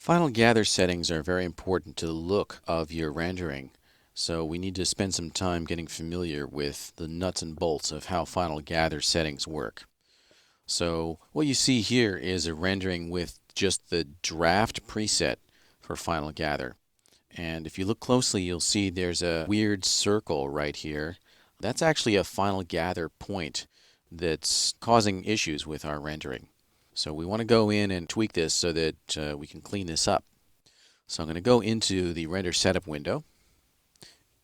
Final gather settings are very important to the look of your rendering, so we need to spend some time getting familiar with the nuts and bolts of how final gather settings work. So what you see here is a rendering with just the draft preset for final gather. And if you look closely, you'll see there's a weird circle right here. That's actually a final gather point that's causing issues with our rendering. So we want to go in and tweak this so that we can clean this up. So I'm going to go into the render setup window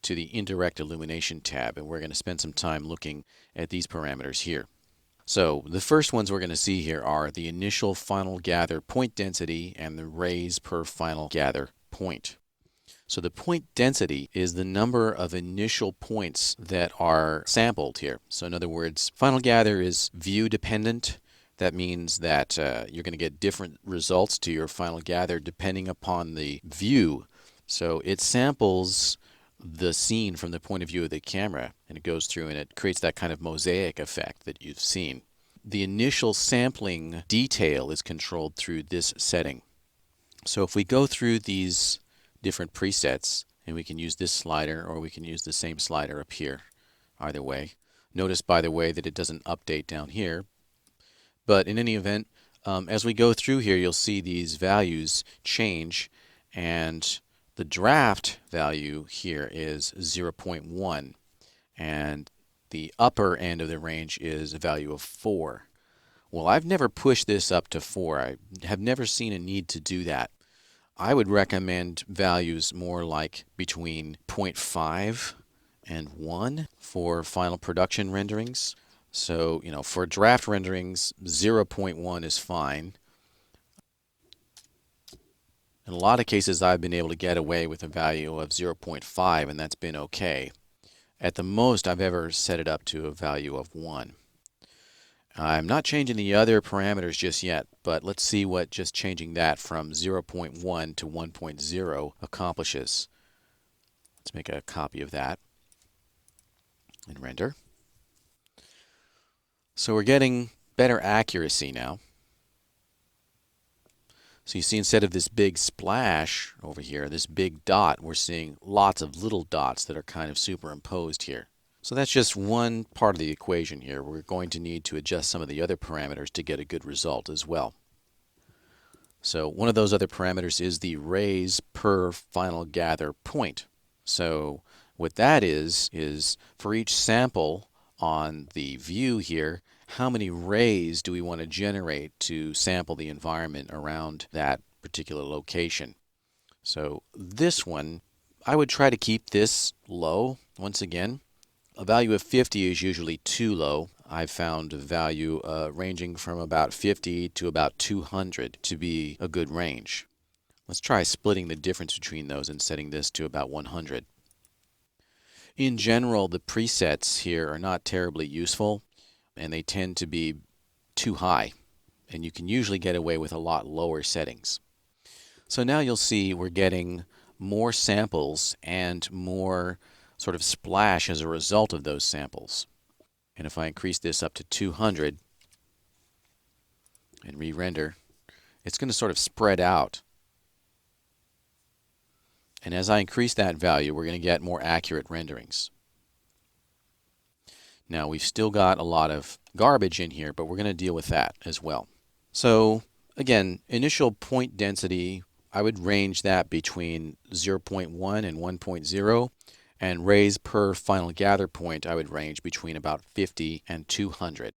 to the indirect illumination tab, and we're going to spend some time looking at these parameters here. So the first ones we're going to see here are the initial final gather point density and the raise per final gather point. So the point density is the number of initial points that are sampled here. So in other words, final gather is view dependent. That means that you're going to get different results to your final gather depending upon the view. So it samples the scene from the point of view of the camera, and it goes through and it creates that kind of mosaic effect that you've seen. The initial sampling detail is controlled through this setting. So if we go through these different presets, and we can use this slider or we can use the same slider up here, either way. Notice, by the way, that it doesn't update down here. But in any event, as we go through here, you'll see these values change, and the draft value here is 0.1, and the upper end of the range is a value of 4. Well, I've never pushed this up to 4. I have never seen a need to do that. I would recommend values more like between 0.5 and 1 for final production renderings. So, for draft renderings, 0.1 is fine. In a lot of cases, I've been able to get away with a value of 0.5, and that's been okay. At the most, I've ever set it up to a value of 1. I'm not changing the other parameters just yet, but let's see what just changing that from 0.1 to 1.0 accomplishes. Let's make a copy of that and render. So we're getting better accuracy now. So you see, instead of this big splash over here, this big dot, we're seeing lots of little dots that are kind of superimposed here. So that's just one part of the equation here. We're going to need to adjust some of the other parameters to get a good result as well. So one of those other parameters is the raise per final gather point. So what that is for each sample on the view here, how many rays do we want to generate to sample the environment around that particular location? So this one, I would try to keep this low once again. A value of 50 is usually too low. I've found a value ranging from about 50 to about 200 to be a good range. Let's try splitting the difference between those and setting this to about 100. In general, the presets here are not terribly useful, and they tend to be too high, and you can usually get away with a lot lower settings. So now you'll see we're getting more samples and more sort of splash as a result of those samples. And if I increase this up to 200 and re-render, it's going to sort of spread out. And as I increase that value, we're going to get more accurate renderings. Now, we've still got a lot of garbage in here, but we're going to deal with that as well. So again, initial point density, I would range that between 0.1 and 1.0. And raise per final gather point, I would range between about 50 and 200.